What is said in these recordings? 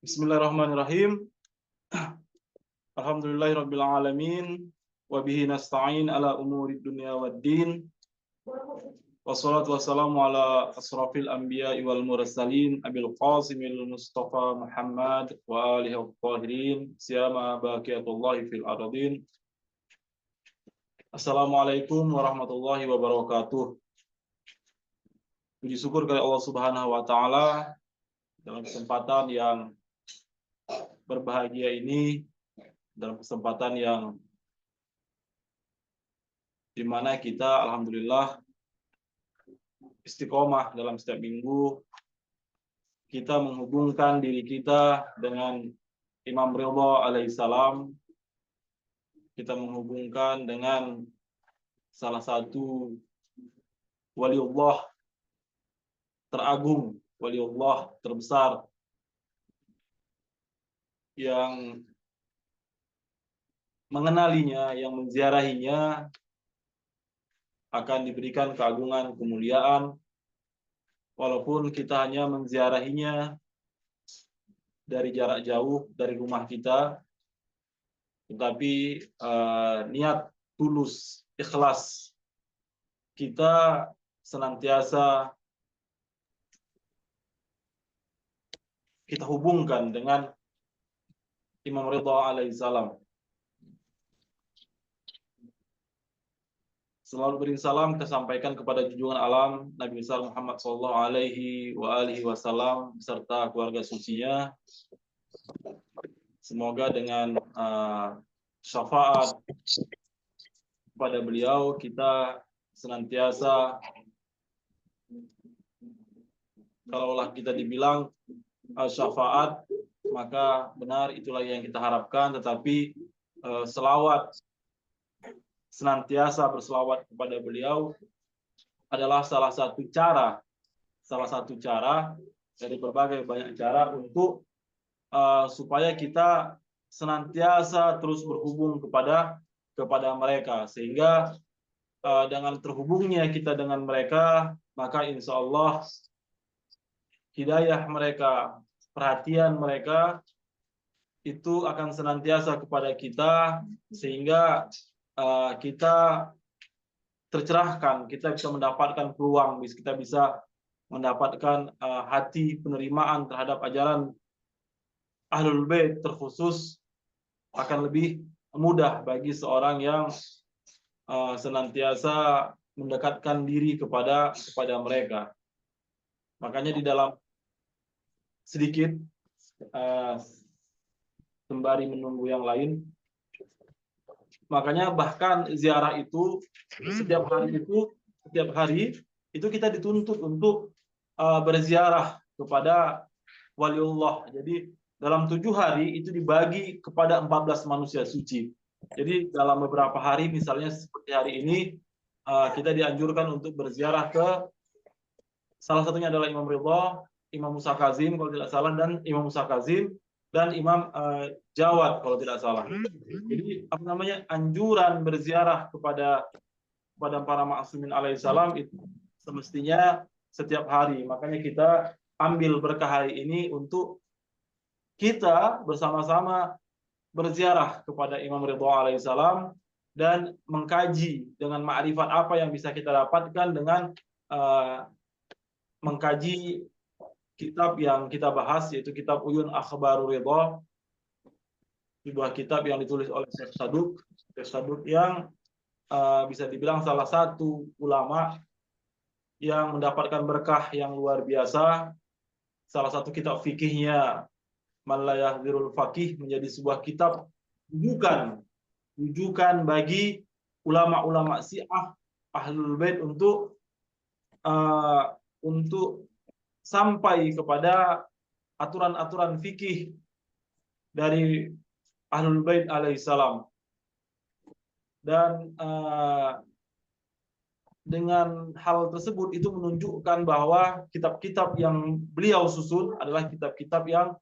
Bismillahirrahmanirrahim. Alhamdulillahirabbil alamin wa bihi nasta'in ala umuri dunya waddin. Wassalatu wassalamu ala asrafil anbiya'i wal mursalin abil qasimil mustafa Muhammad wa alihi at-tahirin siyama baqiyatullahi fil ardin. Assalamualaikum warahmatullahi wabarakatuh. Puji syukur kepada Allah Subhanahu wa taala dalam kesempatan yang berbahagia ini, dalam kesempatan yang dimana kita alhamdulillah istiqomah dalam setiap minggu kita menghubungkan diri kita dengan Imam Ridha alaihissalam, kita menghubungkan dengan salah satu waliullah teragung, waliullah terbesar yang mengenalinya, yang menziarahinya akan diberikan keagungan, kemuliaan, walaupun kita hanya menziarahinya dari jarak jauh, dari rumah kita, tetapi niat tulus, ikhlas kita senantiasa kita hubungkan dengan Imam Ridha alaihissalam. Selalu beri salam kita sampaikan kepada junjungan alam Nabi besar Muhammad sallallahu alaihi wasallam beserta keluarga sucinya. Semoga dengan syafaat kepada beliau kita senantiasa, kalaulah kita dibilang syafaat, maka benar itulah yang kita harapkan, tetapi selawat, senantiasa berselawat kepada beliau adalah salah satu cara dari berbagai banyak cara untuk supaya kita senantiasa terus berhubung kepada mereka, sehingga dengan terhubungnya kita dengan mereka, maka insya Allah hidayah mereka, perhatian mereka itu akan senantiasa kepada kita, sehingga kita tercerahkan, kita bisa mendapatkan peluang, kita bisa mendapatkan hati penerimaan terhadap ajaran Ahlul Bait, terkhusus akan lebih mudah bagi seorang yang senantiasa mendekatkan diri kepada mereka. Makanya di dalam sedikit sembari menunggu yang lain, makanya bahkan ziarah itu setiap hari itu kita dituntut untuk berziarah kepada waliullah. Jadi dalam 7 hari itu dibagi kepada 14 manusia suci. Jadi dalam beberapa hari, misalnya seperti hari ini, kita dianjurkan untuk berziarah ke, salah satunya adalah Imam Ridha, Imam Musa Kazim kalau tidak salah, dan Imam Musa Kazim dan Imam Jawad kalau tidak salah. Jadi anjuran berziarah kepada para ma'sumin alaihissalam itu semestinya setiap hari. Makanya kita ambil berkah hari ini untuk kita bersama-sama berziarah kepada Imam Ridha alaihissalam dan mengkaji dengan ma'rifat apa yang bisa kita dapatkan dengan mengkaji kitab yang kita bahas, yaitu kitab Uyun Akhbarur Ridha, sebuah kitab yang ditulis oleh Syekh Saduq yang bisa dibilang salah satu ulama yang mendapatkan berkah yang luar biasa. Salah satu kitab fikihnya Man la yahdzirul faqih menjadi sebuah kitab rujukan bagi ulama-ulama Syiah Ahlul Bait untuk sampai kepada aturan-aturan fikih dari Ahlul Bait alaihissalam. Dan dengan hal tersebut itu menunjukkan bahwa kitab-kitab yang beliau susun adalah kitab-kitab yang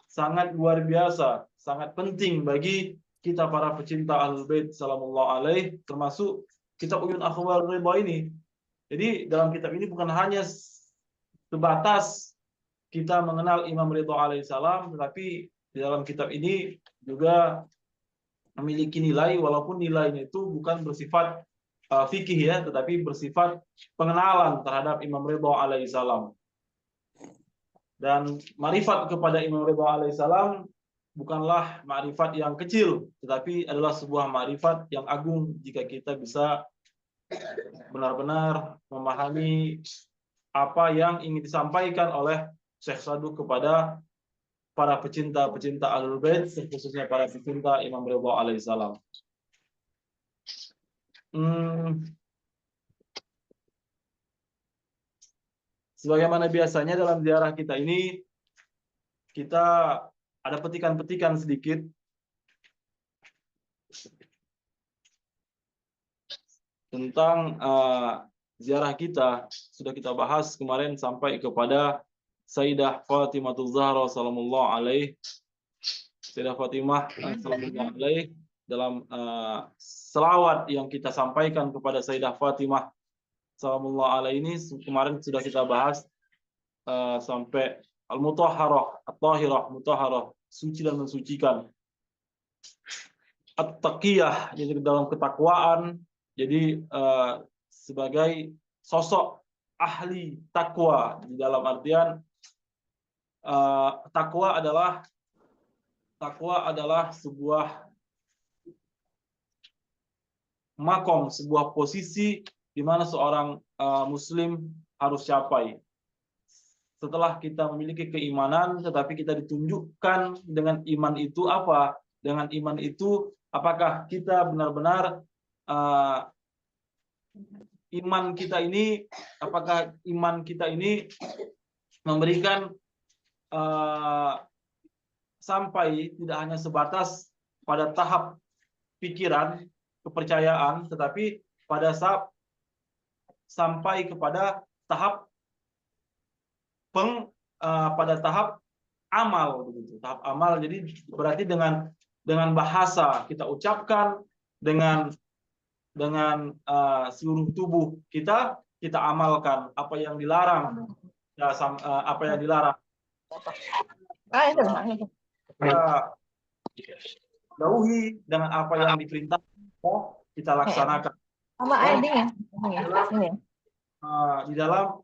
sangat luar biasa, sangat penting bagi kita para pecinta Ahlul Bait sallallahu alaihi, termasuk kitab Uyun Akhbar Ridha ini. Jadi dalam kitab ini bukan hanya sebatas kita mengenal Imam Ridha alaihissalam, tetapi di dalam kitab ini juga memiliki nilai, walaupun nilainya itu bukan bersifat fikih ya, tetapi bersifat pengenalan terhadap Imam Ridha alaihissalam. Dan marifat kepada Imam Ridha alaihissalam bukanlah makrifat yang kecil, tetapi adalah sebuah makrifat yang agung jika kita bisa benar-benar memahami apa yang ingin disampaikan oleh Syekh Saduq kepada para pecinta-pecinta Ahlul Bait, khususnya para pecinta Imam Ridha alaihissalam. Sebagaimana biasanya dalam ziarah kita ini, kita ada petikan-petikan sedikit tentang ziarah kita. Sudah kita bahas kemarin sampai kepada Sayyidah Fatimah Zahra sallallahu alaihi, Sayyidah Fatimah sallallahu alaihi, dalam selawat yang kita sampaikan kepada Sayyidah Fatimah sallallahu alaihi ini kemarin sudah kita bahas sampai al-mutahharah, at-tahirah, mutahharah, suci dan mensucikan. At-taqiyah, jadi dalam ketakwaan, jadi sebagai sosok ahli takwa, di dalam artian takwa adalah sebuah makom, sebuah posisi di mana seorang muslim harus capai. Setelah kita memiliki keimanan, tetapi kita ditunjukkan dengan iman itu apa? Dengan iman itu, apakah kita benar-benar apakah iman kita ini memberikan sampai tidak hanya sebatas pada tahap pikiran, kepercayaan, tetapi pada saat sampai kepada tahap pada tahap amal, begitu. Tahap amal, jadi berarti dengan bahasa kita ucapkan, dengan seluruh tubuh kita amalkan apa yang dilarang, apa yang dilarang. Kita jauhi dengan apa yang diperintah, kita laksanakan. Di dalam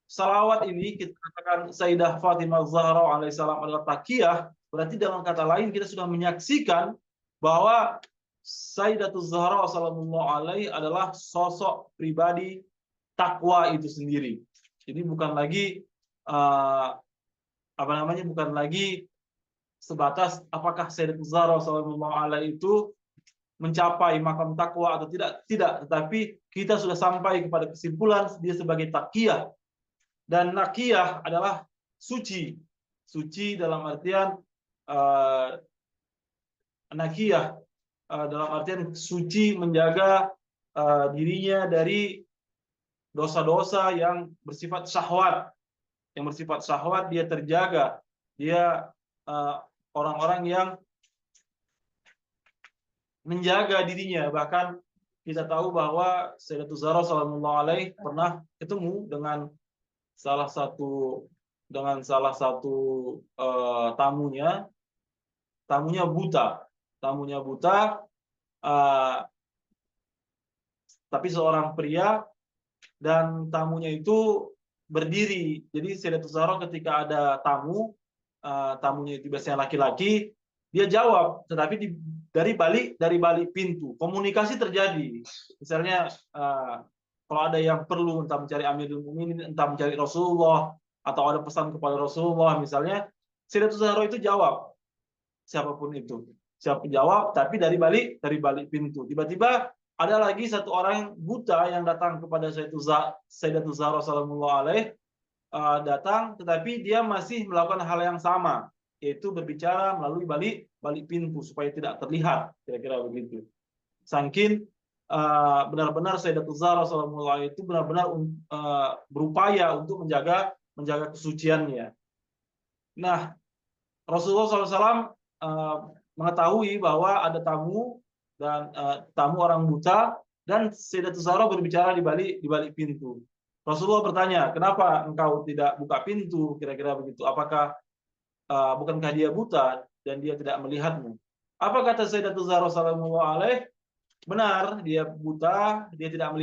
salawat ini kita katakan Sayyidah Fatimah Zahra alaihissalam adalah taqiyah, berarti dengan kata lain kita sudah menyaksikan bahwa Sayyidatul Zahra sallallahu alaihi adalah sosok pribadi takwa itu sendiri. Jadi bukan lagi bukan lagi sebatas apakah Sayyidatul Zahra sallallahu alaihi itu mencapai makam takwa atau tidak, tetapi kita sudah sampai kepada kesimpulan dia sebagai taqiyah. Dan naqiyah adalah suci. Suci dalam artian naqiyah dalam artian suci, menjaga dirinya dari dosa-dosa yang bersifat syahwat. Yang bersifat syahwat dia terjaga. Dia orang-orang yang menjaga dirinya. Bahkan kita tahu bahwa Sayyidatul Zahra sallallahu alaihi pernah ketemu dengan salah satu tamunya buta, tapi seorang pria, dan tamunya itu berdiri. Jadi Sayyidatul Zahra ketika ada tamunya itu biasanya laki-laki, dia jawab, tetapi dari balik pintu komunikasi terjadi. Misalnya kalau ada yang perlu, entah mencari Amirul Mukminin, entah mencari Rasulullah, atau ada pesan kepada Rasulullah misalnya, Sayyidatul Zahra itu jawab, siapapun itu, siapa jawab, tapi dari balik pintu. Tiba-tiba ada lagi satu orang buta yang datang kepada Sayyidatul Zahra sallallahu alaihi, datang, tetapi dia masih melakukan hal yang sama, yaitu berbicara melalui balik pintu supaya tidak terlihat, kira-kira begitu. Saking benar-benar Sayyidatul Zahra sallallahu alaihi itu benar-benar berupaya untuk menjaga kesuciannya. Nah, Rasulullah SAW mengetahui bahwa ada tamu dan tamu orang buta, dan Sayyidatul Zahra berbicara di balik pintu. Rasulullah bertanya, kenapa engkau tidak buka pintu? Kira-kira begitu. Apakah bukankah dia buta dan dia tidak melihatmu? Apa kata Sayyidatul Zahra sallallahu alaihi? Benar, dia buta, dia tidak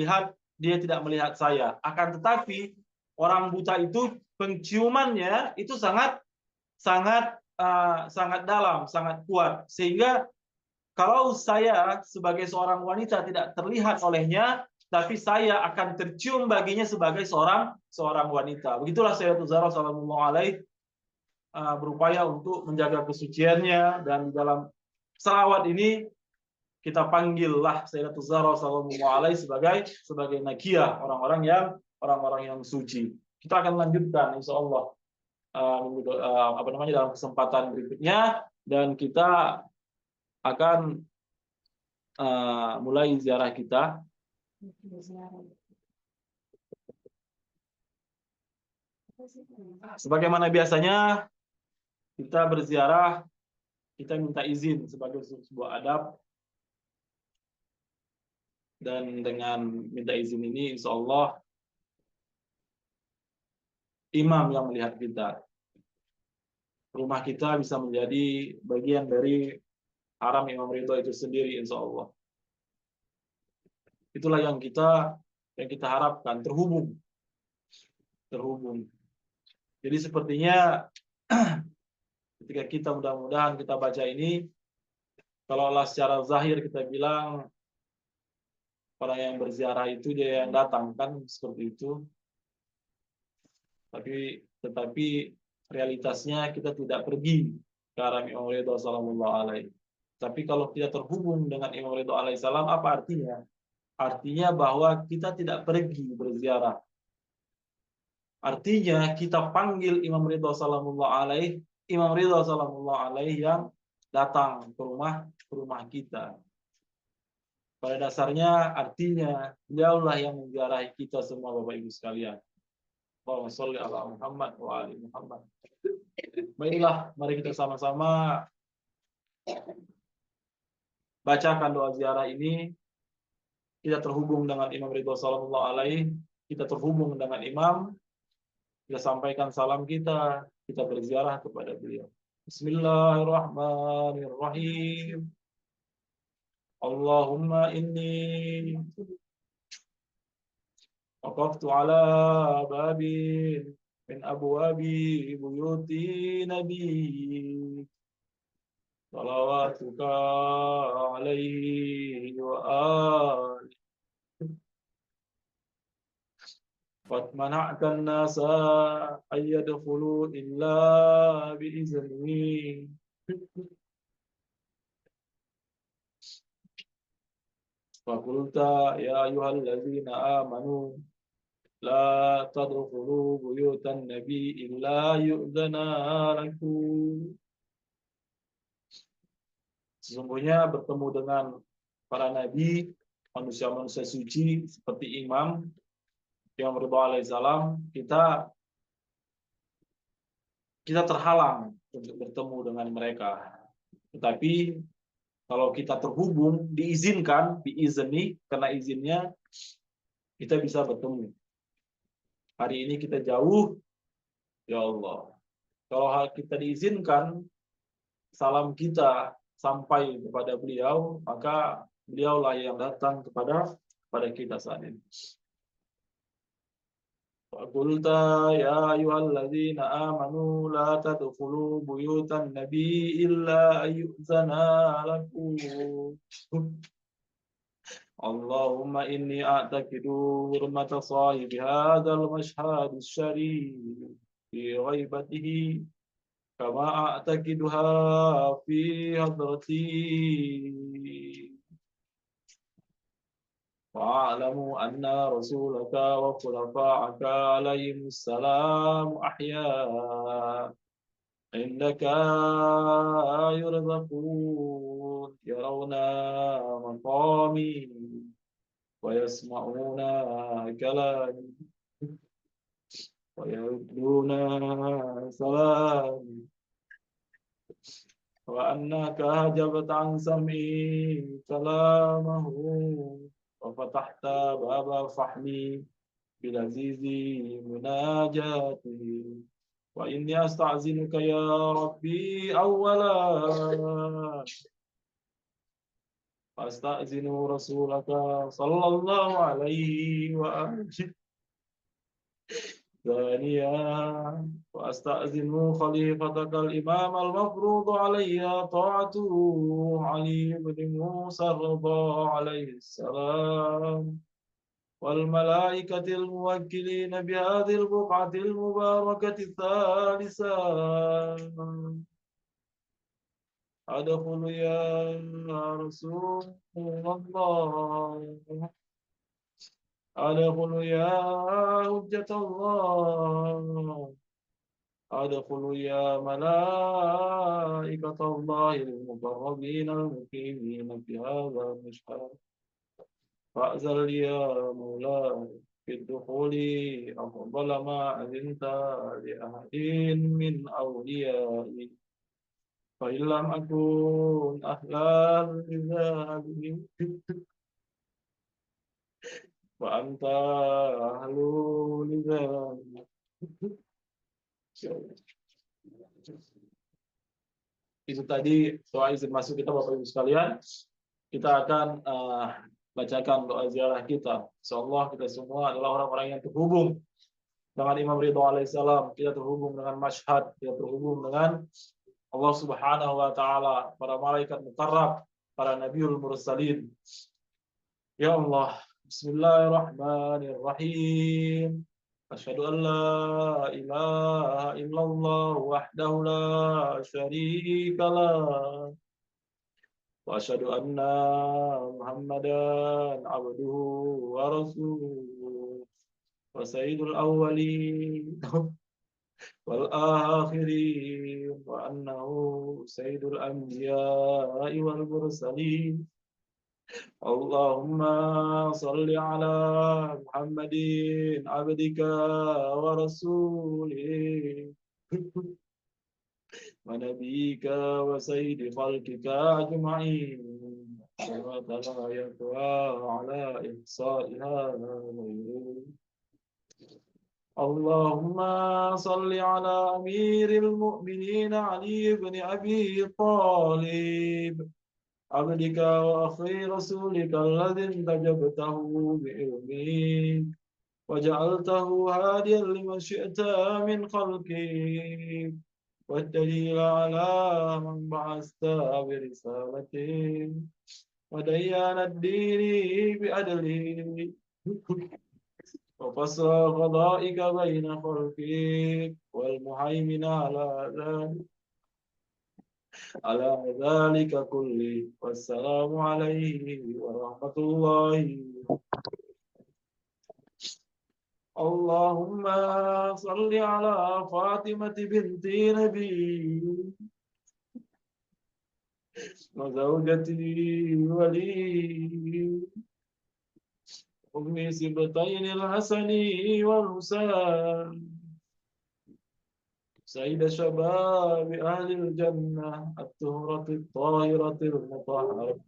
melihat saya. Akan tetapi orang buta itu penciumannya itu sangat sangat sangat dalam, sangat kuat, sehingga kalau saya sebagai seorang wanita tidak terlihat olehnya, tapi saya akan tercium baginya sebagai seorang wanita. Begitulah Sayyidatul Zahra sallallahu alaihi berupaya untuk menjaga kesuciannya, dan di dalam selawat ini kita panggillah Sayyidatul Zahra sallallahu alaihi sebagai nakiyah, orang-orang yang suci. Kita akan lanjutkan insyaallah dalam kesempatan berikutnya, dan kita akan mulai ziarah kita. Sebagaimana biasanya kita berziarah, kita minta izin sebagai sebuah adab, dan dengan minta izin ini insya Allah imam yang melihat kita. Rumah kita bisa menjadi bagian dari haram Imam Ridho itu sendiri insya Allah. Itulah yang kita harapkan, terhubung. Jadi sepertinya ketika kita mudah-mudahan kita baca ini, kalau Allah secara zahir kita bilang orang yang berziarah itu dia yang datang, kan seperti itu. Tetapi realitasnya kita tidak pergi ke arah Imam Ridho sallallahu alaihi. Tapi kalau tidak terhubung dengan Imam Ridho alaihi salam, apa artinya? Artinya bahwa kita tidak pergi berziarah. Artinya kita panggil Imam Ridho sallallahu alaihi, Imam Ridho sallallahu alaihi yang datang ke rumah kita. Pada dasarnya artinya beliaulah yang menziarahi kita semua Bapak Ibu sekalian. Allahumma sholli ala Muhammad wa ali Muhammad. Baiklah, mari kita sama-sama bacakan doa ziarah ini. Kita terhubung dengan Imam Ridho sallallahu alaihi, kita terhubung dengan imam, kita sampaikan salam kita berziarah kepada beliau. Bismillahirrahmanirrahim. Allahumma inni waqaftu ala babin min abwabi buyuti nabi. Salawatuka alaihi wa alihi. Qad mana'ta an-nasa ay yadkhulu illa bi'izni. Faqulta ya ayyuhallazina amanu la tadkhulu buyutan nabi illa yu'zana lakum. Sesungguhnya bertemu dengan para nabi, manusia-manusia suci seperti Imam Ridho alaihissalam, kita terhalang untuk bertemu dengan mereka. Tetapi kalau kita terhubung, diizinkan, diizini, karena izinnya kita bisa bertemu. Hari ini kita jauh, ya Allah. Kalau kita diizinkan, salam kita sampai kepada beliau, maka beliaulah yang datang kepada kita saat ini. Qulta ya ayyuhalladzina amanu la tadkhulu buyutan nabi illa ayyuzana lakum. Allahumma inni a'taqidu hurmata sahibi hadzal mashhadis syarif fi ghaibatihi kama a'taqiduha fi hadrati. Wa'alamu anna rasulaka wa khulafa'aka alaihimus salam ahya indaka yurzaqun yarawna maqami wa yasma'una kalami wa yarduna salami وأنك هجبت عن سمعي كلامه وفتحت باب فحمي بلذيذ مناجاته وإني أستعزنك يا ربي أولا وأستأذن رسولك صلى الله عليه وآله ثانيا وأستأذن خليفتك الإمام المفروض علي طاعته علي بن موسى الرضا عليه السلام والملائكة الموكلين بهذه البقعة المباركة الثالثة أدخل يا رسول الله أدخل يا حجة الله أدخل يا ملائكة الله المقربين المقيمين في هذا المشهد فأذن لي يا مولاي في الدخول أفضل ما أذنت لأحد من أوليائي فإن لم أكن أهلا لذلك وأنت أهل لذلك. Itu tadi doa izin masuk kita Bapak Ibu sekalian. Kita akan bacakan doa ziarah kita. Insyaallah kita semua adalah orang-orang yang terhubung dengan Imam Ridho alaihissalam. Kita terhubung dengan Mashhad. Kita terhubung dengan Allah Subhanahu wa taala, para malaikat mukarrab, para nabiul mursalin. Ya Allah, bismillahirrahmanirrahim. Asyhadu an la ilaha illallah wahdahu la syarika lah. Wa asyhadu anna Muhammadan abduhu wa rasuluh. Wa sayyidul awwalin wal akhirin wa annahu sayyidul anbiya'i wal mursalin. Allahumma salli ala Muhammadin abdika wa rasulih wa nabiyika wa sayyidi khalqika ajma'in wa la yaqwa ala ihsa'iha. Allahumma salli ala amiril mu'minin Ali ibn Abi Talib عبدك وأخي رسولك الذي انتجبته بعلمك وجعلته هاديا لمن شئت من خلقك والدليل على من بعثت برسالته وديان الدين بأدله وفصل قضائك بين خلقك والمهيمن على ذلك كله والسلام عليه ورحمة الله. اللهم صل على فاطمة بنت نبي وزوجتي ولي أم سبتين الحسن والحسين سيد شباب أهل الجنة الطهرة الطاهرة المطهرة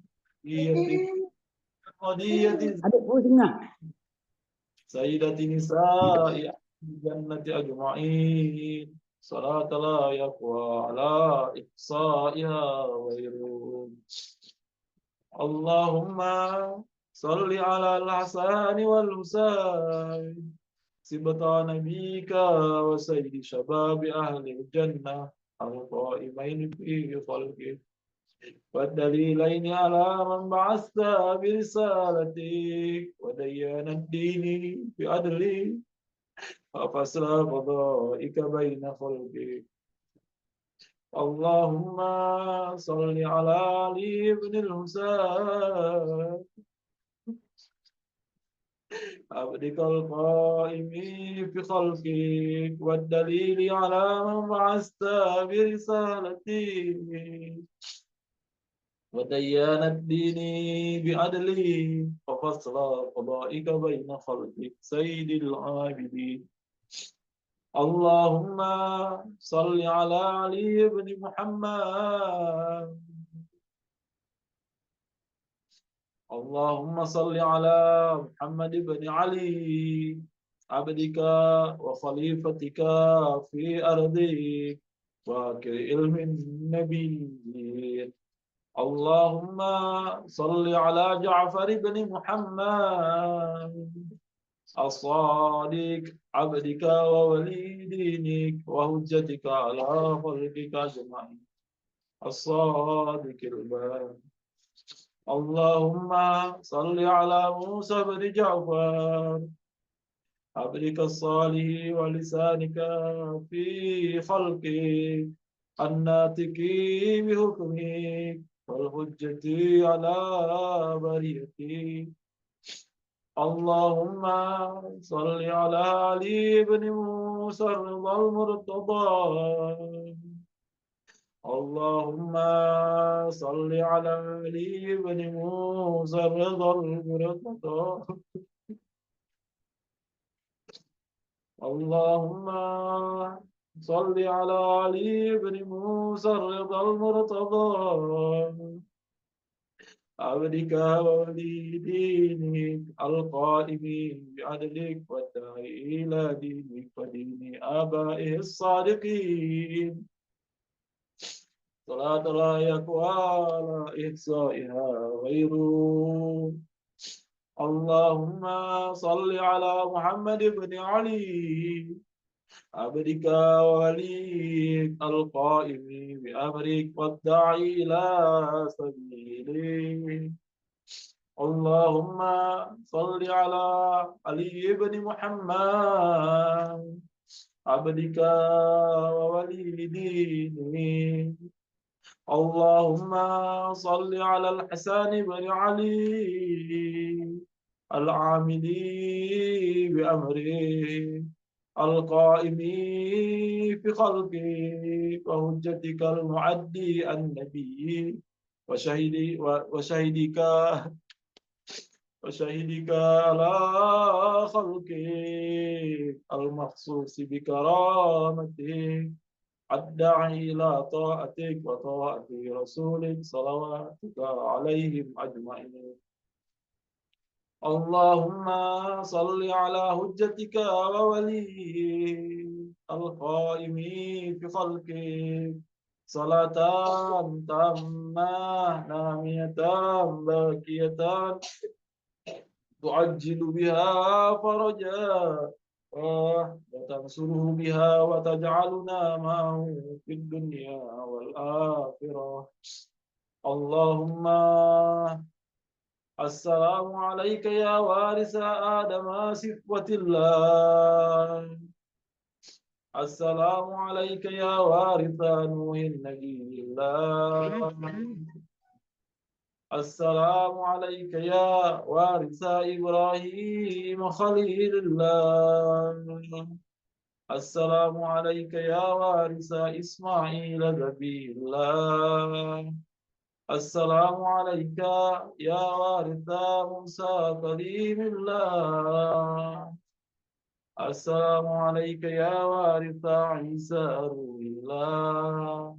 سيدة نساء الجنة أجمعين صلاة لا يقوى على إحصائها غيره. اللهم صل على الحسن والحسين سبطا نبيك وسيد شباب أهل الجنة القائمين في خلقك والدليلين على من بعثت برسالتك وديان الدين بعدلك وفصل قضائك بين خلقك. اللهم صل على علي بن الحسين عبدك القائم في خلقك والدليل على من بعثت برسالتك وديان الدين بعدله وفصل قضائك بين خلقك سيد العابدين اللهم صل على علي بن محمد. اللهم صل على محمد بن علي عبدك وخليفتك في أرضك وكر علم النبي. اللهم صل على جعفر بن محمد الصادق عبدك وولي دينك وهجتك على خلقك أجمعين الصادق البار. اللهم صل على موسى بن جعفر عبدك الصالح ولسانك في خلقك الناطق بحكمك والحجة على بريتك. اللهم صل على علي بن موسى الرضا المرتضى. اللهم صل على علي بن موسى الرضا المرتضى. اللهم صل على علي بن موسى الرضا المرتضى عبدك وولي دينك القائم بعدلك والداعي إلى دينك ودين آبائه الصادقين صلاة لا يقوى على إحصائها غيره. اللهم صل على محمد بن علي عبدك ووليك القائم بأمرك والداعي إلى سبيلك. اللهم صل على علي بن محمد عبدك وولي دينك. اللهم صل على الحسن بن علي العاملي بأمره القائم في خلقك وهجتك المعدي النبي وشهدك على خلقك المخصوص بكرامتك الداعي إلى طاعتك وطاعة رسولك صلواتك عليهم أجمعين. اللهم صل على حجتك وولي القائم في خلقك صلاة تامة نامية باقية تعجل بها فرجا وتنصره بها وتجعلنا معه في الدنيا والآخرة. اللهم السلام عليك يا وارث آدم صفوة الله. السلام عليك يا وارث نوح النبي الله. السلام عليك يا وارث إبراهيم خليل الله. السلام عليك يا وارث إسماعيل نبي الله. السلام عليك يا وارث موسى كليم الله. السلام عليك يا وارث عيسى روح الله.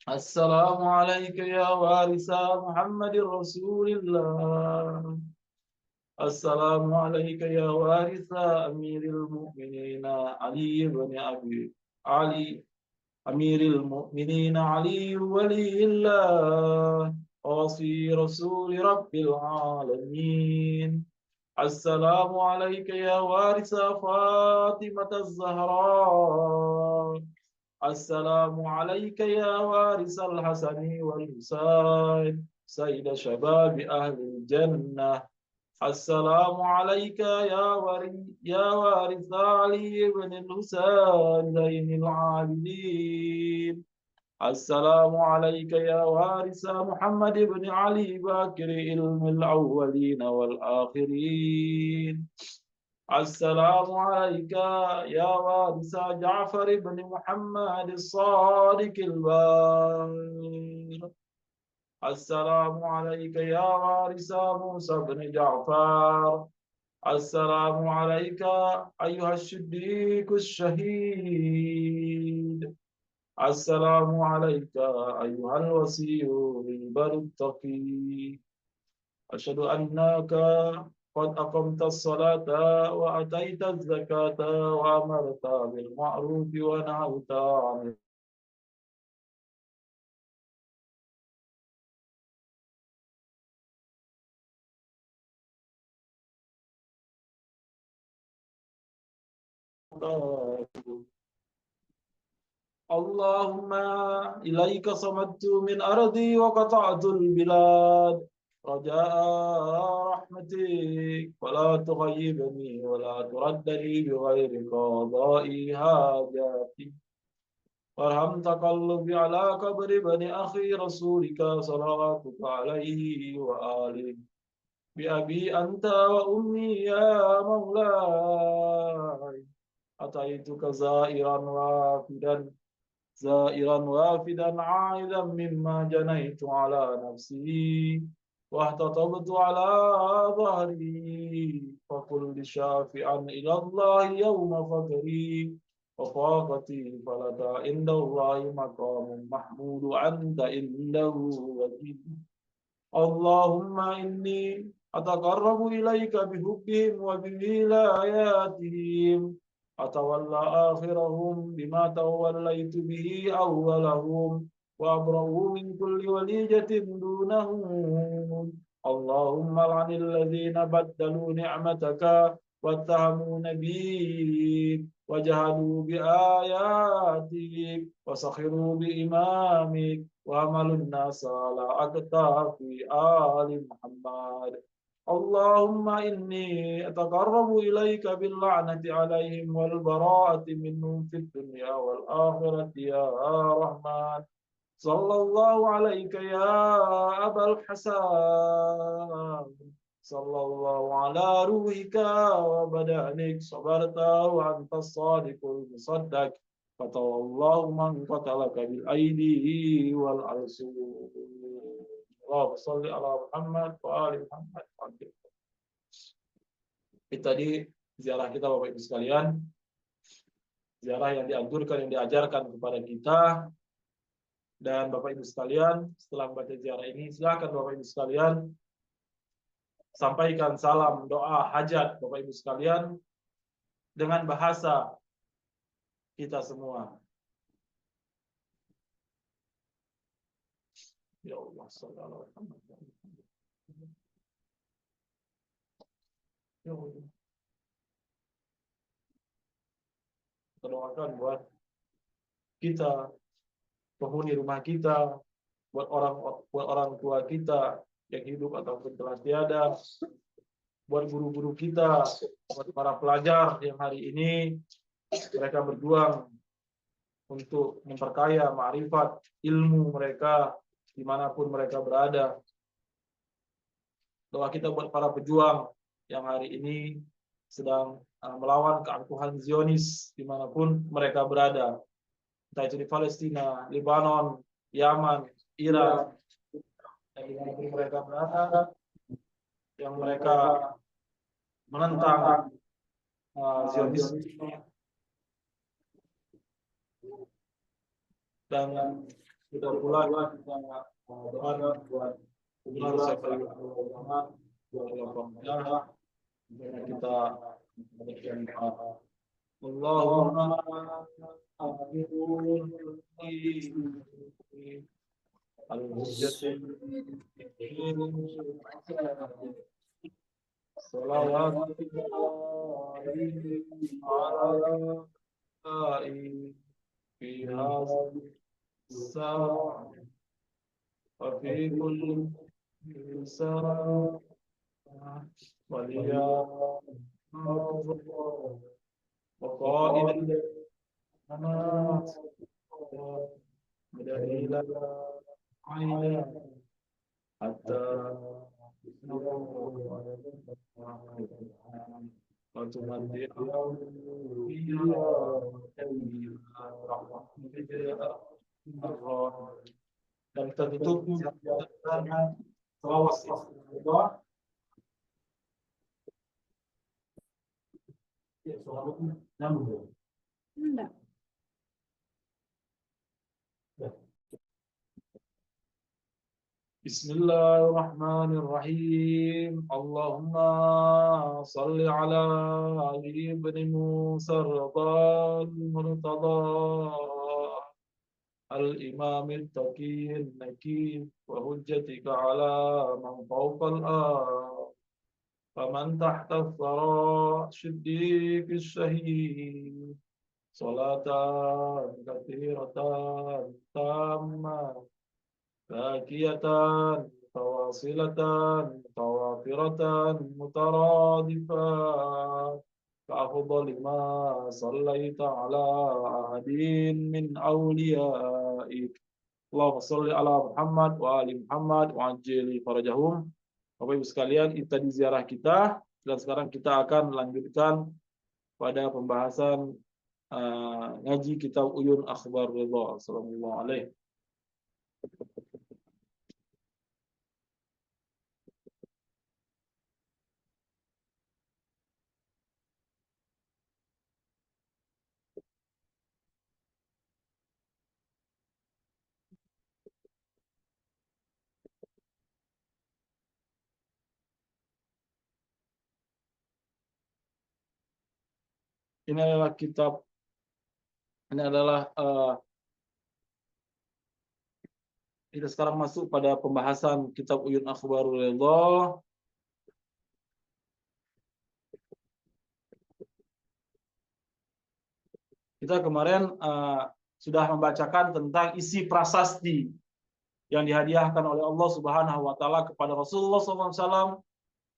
السلام عليك يا وارث محمد رسول الله. السلام عليك يا وارث أمير المؤمنين علي بن أبي علي أمير المؤمنين علي ولي الله وصي رسول رب العالمين. السلام عليك يا وارث فاطمة الزهراء. السلام عليك يا وارث الحسن والحسين سيد شباب أهل الجنة. السلام عليك يا وارث علي بن الحسين زين العابدين. السلام عليك يا وارث محمد بن علي باكر علم الأولين والآخرين. السلام عليك يا وارث جعفر بن محمد الصادق البار. السلام عليك يا وارث موسى بن جعفر. السلام عليك أيها الصديق الشهيد. السلام عليك أيها الوصي البر التقي. أشهد أنك قد أقمت الصلاة وأتيت الزكاة وأمرت بالمعروف ونهيت عن المنكر. اللهم إليك صمدت من أرضي وقطعت البلاد رجاء رحمتك، ولا تغيبني ولا تردني بغير قضاء حاجاتي. وارحم تقلبي على قبر بني أخي رسولك صلواتك عليه وآله. بأبي أنت وأمي يا مولاي، أتيتك زائرا وافدا عائدا مما جنيت على نفسي واحتطبت على ظهري. فكل شافعا إلى الله يوم فقري وفاقتي، فلك عند الله مقام محمود أنت عنده وكيل. اللهم إني أتقرب إليك بحبهم وبولاياتهم، أتولى آخرهم بما توليت به أولهم، وأبرأ من كل وليجة دونهم. اللهم لعن الذين بدلوا نعمتك واتهموا نبيك وجهلوا بآياتك وسخروا بإمامك وعملوا الناس على أكتاف آل محمد. اللهم إني أتقرب إليك باللعنة عليهم والبراءة منهم في الدنيا والآخرة يا رحمن. صلى الله عليك يا أبا الحسن، صلى الله على روحك وبدنك، صبرت وأنت الصادق المصدق، فتولاه من قتلك بالأيدي والأرسول. اللهم صل على محمد وآل محمد. Itu tadi ziarah kita Bapak Ibu sekalian, ziarah yang dianjurkan, yang diajarkan kepada kita. Dan Bapak Ibu sekalian, setelah membaca ziarah ini, silakan Bapak Ibu sekalian sampaikan salam doa hajat Bapak Ibu sekalian dengan bahasa kita semua. Ya Allah, sallallahu alaihi wasallam. Ya Allah. Kita doakan buat kita, penghuni rumah kita, buat orang tua kita yang hidup ataupun telah tiada, buat guru-guru kita, buat para pelajar yang hari ini mereka berjuang untuk memperkaya ma'rifat ilmu mereka dimanapun mereka berada. Doa kita buat para pejuang yang hari ini sedang melawan keangkuhan Zionis dimanapun mereka berada, entah itu di Palestina, Lebanon, Yaman, Irak, dan dimanapun mereka berada, yang mereka menentang Zionis. Dan kita pula doa buat Gubernur Saiful Ulama, buat kita memberikan Allahumma al-hujjatin في هذه الساعة وفي كل ساعة وليا وقائد الممات بدليل عينا حتى وتمدد dan tertutup selawat Nyambung. Enggak. Bismillahirrahmanirrahim. Allahumma salli ala Ali ibn Musa al-Murtada al-Imam al-Taqi al-Naki wa hujjatika ala man fawqa al-ard faman tahta al-thara siddiq al-shahid salatan kathiratan tammah باكية متواصلة متوافرة مترادفة كأفضل ما صليت على أحد من أوليائك اللهم صل على Muhammad wa ali Muhammad wa ajli farajahum. Bapak Ibu sekalian, itu tadi ziarah kita dan sekarang kita akan melanjutkan pada pembahasan ngaji kitab Uyun Akhbar Ridha sallallahu alaihi. Ini adalah kitab, ini adalah kita sekarang masuk pada pembahasan kitab Uyun Akhbarul Ridha. Kita kemarin sudah membacakan tentang isi prasasti yang dihadiahkan oleh Allah Subhanahu wa taala kepada Rasulullah SAW,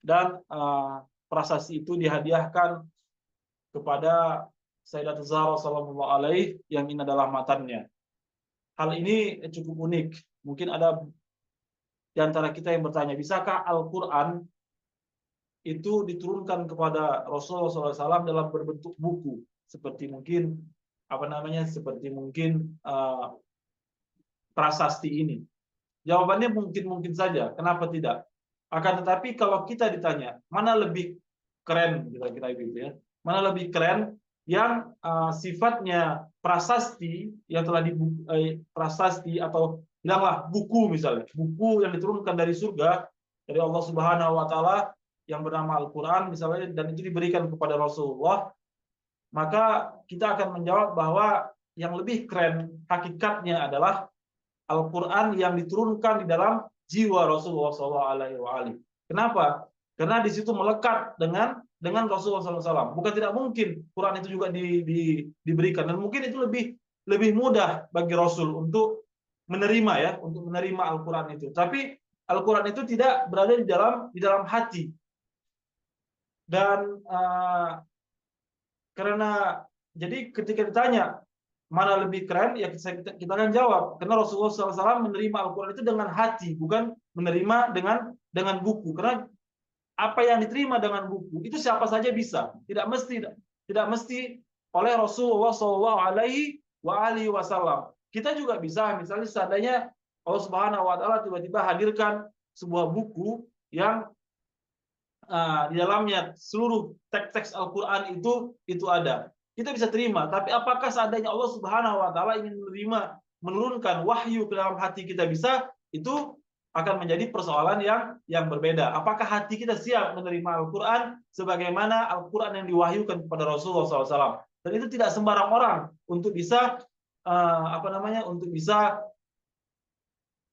dan prasasti itu dihadiahkan kepada Sayyidatul Zahra sallallahu alaihi yang ini adalah matannya. Hal ini cukup unik. Mungkin ada di antara kita yang bertanya, bisakah Al-Qur'an itu diturunkan kepada Rasulullah SAW dalam berbentuk buku seperti mungkin seperti mungkin prasasti ini? Jawabannya mungkin saja. Kenapa tidak? Akan tetapi kalau kita ditanya mana lebih keren, kira-kira gitu ya, mana lebih keren yang sifatnya prasasti yang telah prasasti atau bilanglah buku, misalnya buku yang diturunkan dari surga dari Allah Subhanahu wa taala yang bernama Al-Qur'an misalnya, dan itu diberikan kepada Rasulullah, maka kita akan menjawab bahwa yang lebih keren hakikatnya adalah Al-Qur'an yang diturunkan di dalam jiwa Rasulullah SAW. Kenapa? Karena di situ melekat dengan Rasulullah SAW. Bukan tidak mungkin Quran itu juga diberikan, dan mungkin itu lebih mudah bagi Rasul untuk menerima ya, untuk menerima Al-Qur'an itu. Tapi Al-Qur'an itu tidak berada di dalam hati. Dan karena jadi ketika ditanya mana lebih keren, ya kita akan jawab karena Rasulullah SAW menerima Al-Qur'an itu dengan hati, bukan menerima dengan buku. Karena apa yang diterima dengan buku itu siapa saja bisa, tidak mesti oleh Rasulullah SAW. Kita juga bisa, misalnya seandainya Allah Subhanahu wa taala tiba-tiba hadirkan sebuah buku yang di dalamnya seluruh teks-teks Al-Qur'an itu ada. Kita bisa terima, tapi apakah seandainya Allah Subhanahu wa taala ingin menurunkan wahyu ke dalam hati kita bisa, itu akan menjadi persoalan yang berbeda. Apakah hati kita siap menerima Al-Qur'an sebagaimana Al-Qur'an yang diwahyukan kepada Rasulullah SAW? Dan itu tidak sembarang orang untuk bisa untuk bisa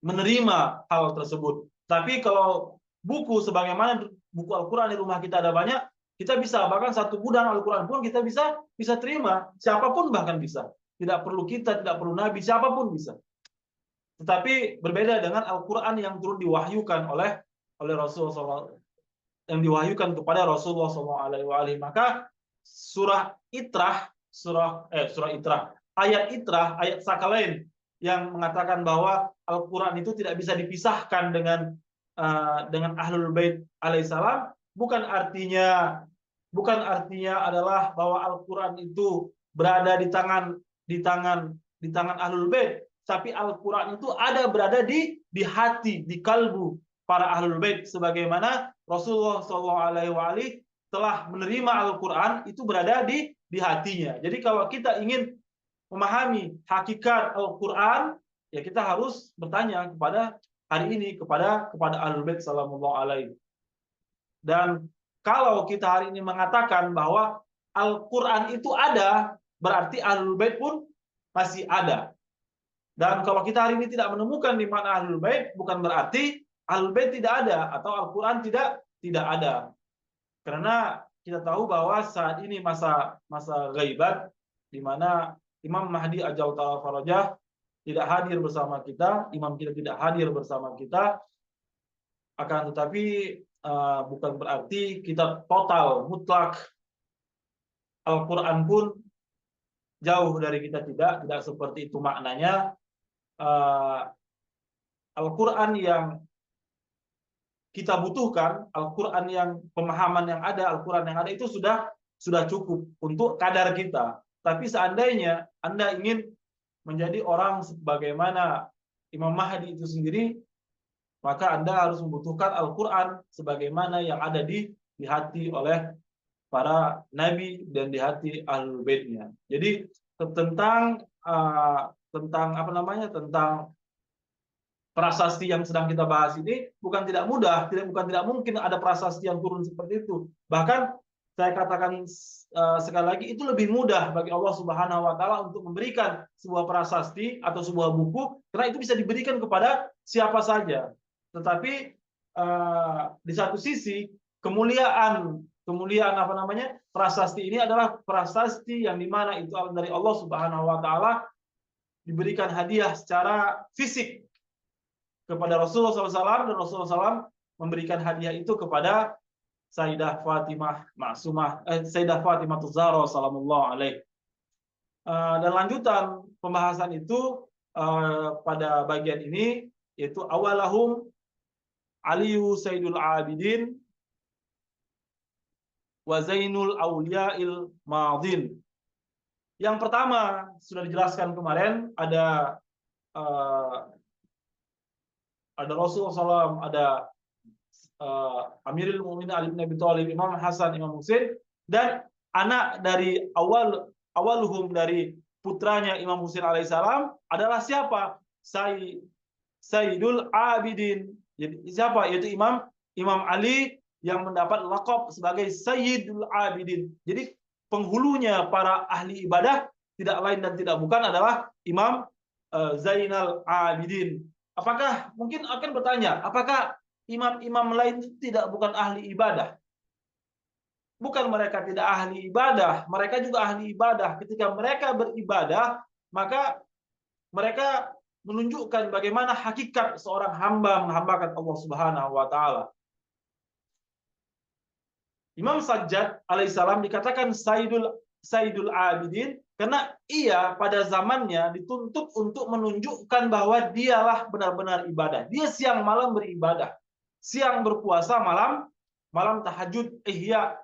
menerima hal tersebut. Tapi kalau buku sebagaimana buku Al-Qur'an di rumah kita ada banyak, kita bisa, bahkan satu gudang Al-Qur'an pun kita bisa terima, siapapun bahkan bisa. Tidak perlu kita, tidak perlu nabi, siapapun bisa. Tetapi berbeda dengan Al-Qur'an yang turun diwahyukan oleh Rasulullah SAW, yang diwahyukan kepada Rasulullah SAW. Maka ayat Itrah, ayat Sakalain yang mengatakan bahwa Al-Qur'an itu tidak bisa dipisahkan dengan Ahlul Bait alaihissalam, bukan artinya adalah bahwa Al-Qur'an itu berada di tangan Ahlul Bait, tapi Al-Qur'an itu berada di hati, di kalbu para Ahlul Bait, sebagaimana Rasulullah SAW setelah menerima Al-Quran itu berada di hatinya. Jadi kalau kita ingin memahami hakikat Al-Quran, ya kita harus bertanya kepada hari ini kepada Ahlul Bait sallallahu alaihi. Dan kalau kita hari ini mengatakan bahwa Al-Quran itu ada, berarti Ahlul Bait pun masih ada. Dan kalau kita hari ini tidak menemukan di mana Ahlul Bait, bukan berarti Ahlul Bait tidak ada atau Al-Quran tidak ada. Karena kita tahu bahwa saat ini masa ghaibat, di mana Imam Mahdi Ajal Ta'ala Farajah tidak hadir bersama kita, imam kita tidak hadir bersama kita, akan tetapi bukan berarti kita total, mutlak Al-Quran pun jauh dari kita, tidak seperti itu maknanya. Al-Quran yang kita butuhkan, Al-Quran yang pemahaman yang ada, Al-Quran yang ada itu sudah cukup untuk kadar kita. Tapi seandainya Anda ingin menjadi orang sebagaimana Imam Mahdi itu sendiri, maka Anda harus membutuhkan Al-Quran sebagaimana yang ada di hati oleh para nabi dan di hati Ahlul Baitnya. Jadi tentang prasasti yang sedang kita bahas ini bukan tidak mudah, bukan tidak mungkin ada prasasti yang turun seperti itu. Bahkan saya katakan sekali lagi, itu lebih mudah bagi Allah Subhanahu wa Ta'ala untuk memberikan sebuah prasasti atau sebuah buku, karena itu bisa diberikan kepada siapa saja. Tetapi di satu sisi kemuliaan prasasti ini adalah prasasti yang dimana itu dari Allah Subhanahu wa Ta'ala diberikan hadiah secara fisik kepada Rasulullah SAW, dan Rasulullah SAW memberikan hadiah itu kepada Sayyidah Fatimah Ma'sumah, Sayyidah Fatimah Zahra sallallahu alaihi. Dan lanjutan pembahasan itu pada bagian ini yaitu awalahum Aliyu Sayyidul Abidin wa Zainul Auliya'il Madin. Yang pertama sudah dijelaskan kemarin, ada Rasulullah SAW, ada Amirul Mukminin Ali bin Abi Thalib, Imam Hasan, Imam Husain, dan anak dari awaluhum dari putranya Imam Husain alaihissalam adalah siapa? Sayyidul Abidin. Jadi siapa? Yaitu Imam Ali yang mendapat laqab sebagai Sayyidul Abidin. Jadi penghulunya para ahli ibadah tidak lain dan tidak bukan adalah Imam Zainal Abidin. Apakah mungkin akan bertanya, apakah imam-imam lain bukan ahli ibadah? Bukan mereka tidak ahli ibadah, mereka juga ahli ibadah. Ketika mereka beribadah, maka mereka menunjukkan bagaimana hakikat seorang hamba menghambakan Allah Subhanahu wa Ta'ala. Imam Sajjad alaihissalam dikatakan Sayyidul Abidin karena ia pada zamannya dituntut untuk menunjukkan bahwa dialah benar-benar ibadah. Dia siang malam beribadah, siang berpuasa, malam tahajud, ihya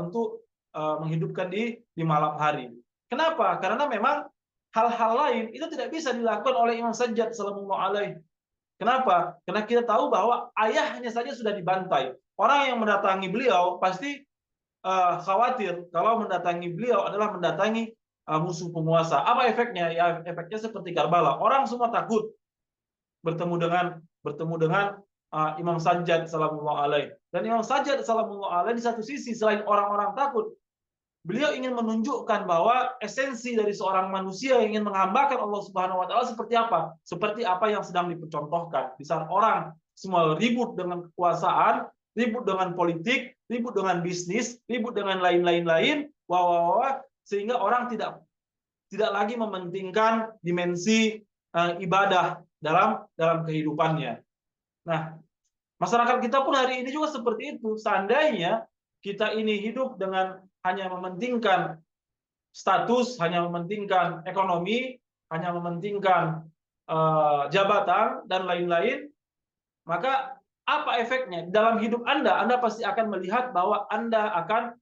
untuk menghidupkan di malam hari. Kenapa? Karena memang hal-hal lain itu tidak bisa dilakukan oleh Imam Sajjad sallallahu alaihi. Kenapa? Karena kita tahu bahwa ayahnya saja sudah dibantai. Orang yang mendatangi beliau pasti khawatir kalau mendatangi beliau adalah mendatangi musuh penguasa. Apa efeknya? Ya, efeknya seperti Karbala. Orang semua takut bertemu dengan Imam Sajjad sallallahu alaihi. Dan Imam Sajjad sallallahu alaihi di satu sisi selain orang-orang takut, beliau ingin menunjukkan bahwa esensi dari seorang manusia yang ingin menghambakan Allah Subhanahu wa Ta'ala seperti apa? Seperti apa yang sedang dipercontohkan. Di saat orang semua ribut dengan kekuasaan, ribut dengan politik, ribut dengan bisnis, ribut dengan lain-lain, sehingga orang tidak lagi mementingkan dimensi ibadah dalam kehidupannya. Nah, masyarakat kita pun hari ini juga seperti itu. Seandainya kita ini hidup dengan hanya mementingkan status, hanya mementingkan ekonomi, hanya mementingkan jabatan dan lain-lain, maka apa efeknya dalam hidup Anda? Anda pasti akan melihat bahwa Anda akan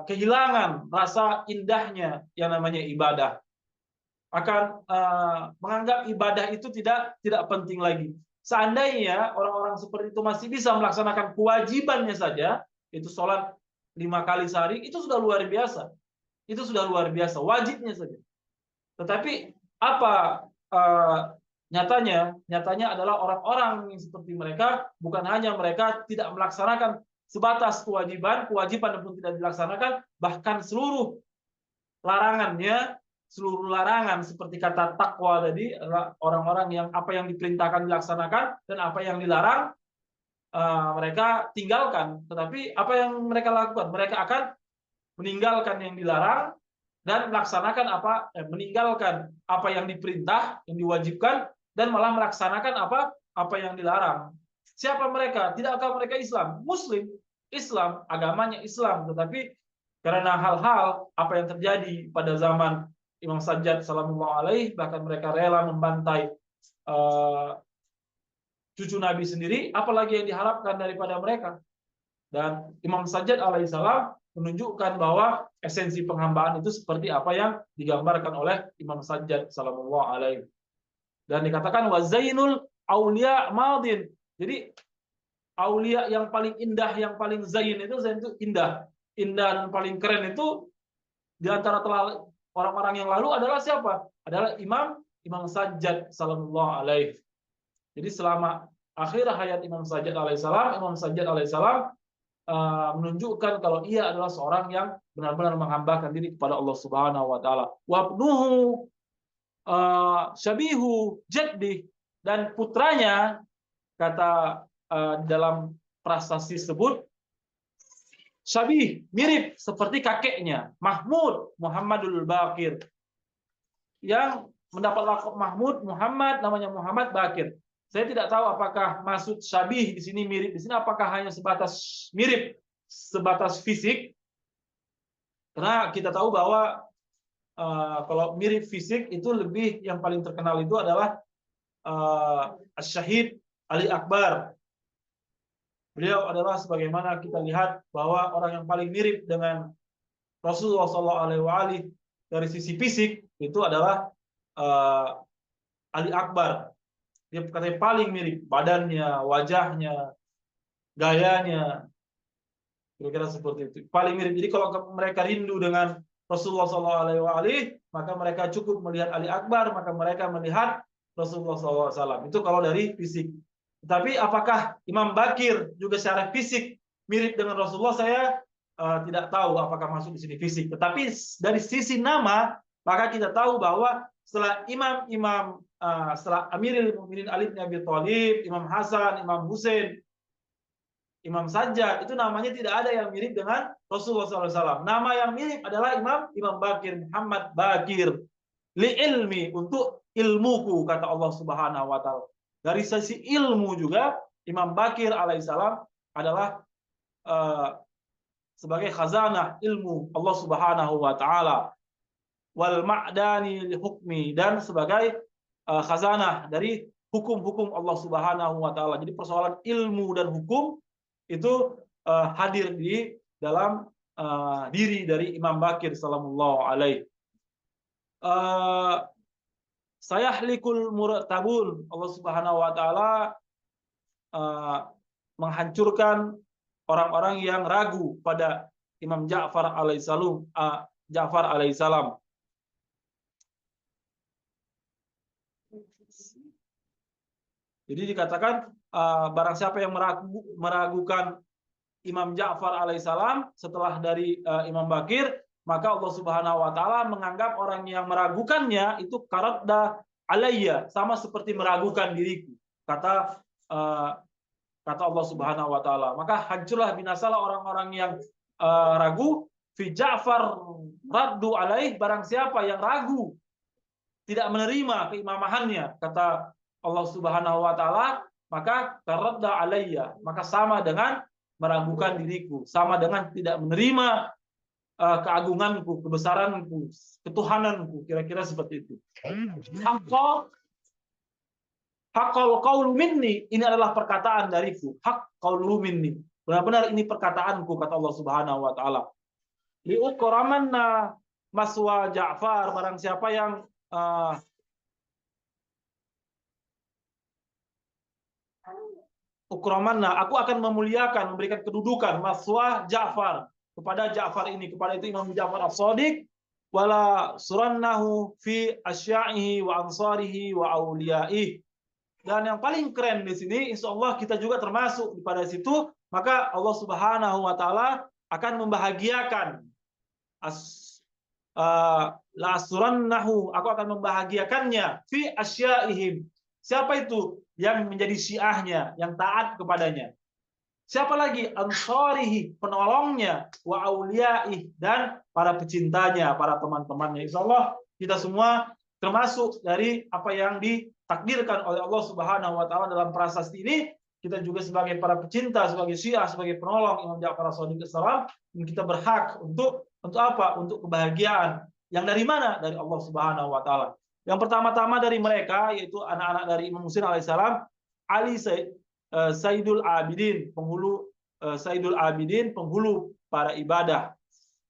kehilangan rasa indahnya yang namanya ibadah. Akan menganggap ibadah itu tidak penting lagi. Seandainya orang-orang seperti itu masih bisa melaksanakan kewajibannya saja, itu sholat 5 kali sehari, itu sudah luar biasa. Itu sudah luar biasa, wajibnya saja. Tetapi apa nyatanya? Nyatanya adalah orang-orang yang seperti mereka, bukan hanya mereka tidak melaksanakan sebatas kewajiban pun tidak dilaksanakan, bahkan seluruh larangannya, seluruh larangan seperti kata takwa tadi, orang-orang yang apa yang diperintahkan dilaksanakan dan apa yang dilarang mereka tinggalkan. Tetapi apa yang mereka lakukan? Mereka akan meninggalkan yang dilarang dan melaksanakan meninggalkan apa yang diperintah, yang diwajibkan, dan malah melaksanakan apa yang dilarang. Siapa mereka? Tidakkah mereka Islam? Muslim, Islam, agamanya Islam, tetapi karena hal-hal apa yang terjadi pada zaman Imam Sajjad sallallahu alaihi, bahkan mereka rela membantai cucu Nabi sendiri, apalagi yang diharapkan daripada mereka. Dan Imam Sajjad alaihissalam menunjukkan bahwa esensi penghambaan itu seperti apa yang digambarkan oleh Imam Sajjad sallallahu alaihi. Dan dikatakan wazainul aulia madin. Jadi aulia yang paling indah, yang paling zain itu indah. Indah dan paling keren itu di antara orang-orang yang lalu adalah siapa? Adalah Imam Sajjad sallallahu alaihi. Jadi selama akhir hayat Imam Sajjad alaihissalam menunjukkan kalau ia adalah seorang yang benar-benar menghambakan diri kepada Allah Subhanahu wa taala. Wabnuhu syabihu jaddi, dan putranya kata dalam prasasti sebut syabih, mirip seperti kakeknya, Muhammadul Baqir, yang mendapat lakop Mahmud, namanya Muhammad Baqir. Saya tidak tahu apakah maksud syabih di sini, mirip di sini, apakah hanya sebatas mirip, sebatas fisik. Karena kita tahu bahwa kalau mirip fisik itu lebih, yang paling terkenal itu adalah Syahid Ali Akbar. Beliau adalah sebagaimana kita lihat bahwa orang yang paling mirip dengan Rasulullah SAW dari sisi fisik itu adalah Ali Akbar. Dia katanya paling mirip badannya, wajahnya, gayanya, kira-kira seperti itu. Paling mirip. Jadi kalau mereka rindu dengan Rasulullah SAW, maka mereka cukup melihat Ali Akbar, maka mereka melihat Rasulullah SAW. Itu kalau dari fisik. Tapi apakah Imam Baqir juga secara fisik mirip dengan Rasulullah? Saya tidak tahu apakah masuk di sini fisik. Tetapi dari sisi nama, maka kita tahu bahwa setelah setelah Amirul Mukminin Ali bin Abi Thalib, Imam Hasan, Imam Husain, Imam Sajjad, itu namanya tidak ada yang mirip dengan Rasulullah SAW. Nama yang mirip adalah Imam Baqir, Muhammad Baqir. Li ilmi, untuk ilmuku, kata Allah Subhanahu wa taala. Dari sisi ilmu juga Imam Baqir alaihissalam adalah sebagai khazanah ilmu Allah Subhanahu wa taala, wal ma'dani li hukmi, dan sebagai khazanah dari hukum-hukum Allah Subhanahu wa taala. Jadi persoalan ilmu dan hukum itu hadir di dalam diri dari Imam Baqir sallallahu alaihi. Sayahlikul murtabun, Allah Subhanahu wa taala menghancurkan orang-orang yang ragu pada Imam Ja'far alaihissalam. Jadi dikatakan barang siapa yang meragukan Imam Ja'far alaihissalam setelah dari Imam Baqir, maka Allah Subhanahu wa taala menganggap orang yang meragukannya itu karadda alayya, sama seperti meragukan diriku. Kata Allah Subhanahu wa taala. Maka hancurlah, binasalah orang-orang yang ragu. Fi Ja'far raddu alaih, barang siapa yang ragu, tidak menerima keimamahannya, kata Allah Subhanahu wa taala, maka karadda alayya, maka sama dengan meragukan diriku, sama dengan tidak menerima keagunganku, kebesaranku, ketuhananku, kira-kira seperti itu. Haqqal qawlu minni, ini adalah perkataan dariku. Haq qawlu minni, benar-benar ini perkataanku, kata Allah Subhanahu wa taala. Li ukramanna maswa Ja'far, barang siapa yang ukromanna, aku akan memuliakan, memberikan kedudukan maswah Ja'far, kepada Ja'far ini, kepada itu Imam Ja'far as-Shadiq, wala surannahu fi asya'ihi wa ansarihi wa auliyaih. Dan yang paling keren di sini, insya Allah kita juga termasuk pada situ, maka Allah Subhanahu wa taala akan membahagiakan la asurannahu, aku akan membahagiakannya fi asyaihim. Siapa itu yang menjadi syiahnya, yang taat kepadanya? Siapa lagi? Ansarihi, penolongnya, wa auliyaih, dan para pecintanya, para teman-temannya. Insyaallah kita semua termasuk dari apa yang ditakdirkan oleh Allah Subhanahu wa taala dalam prasasti ini. Kita juga sebagai para pecinta, sebagai syiah, sebagai penolong Imam Ja'far as-Shadiq as-Salam, kita berhak untuk apa? Untuk kebahagiaan. Yang dari mana? Dari Allah Subhanahu wa taala. Yang pertama-tama dari mereka, yaitu anak-anak dari Imam Husain alaihissalam, Ali Sayyidul Abidin, penghulu Sayyidul Abidin, penghulu para ibadah.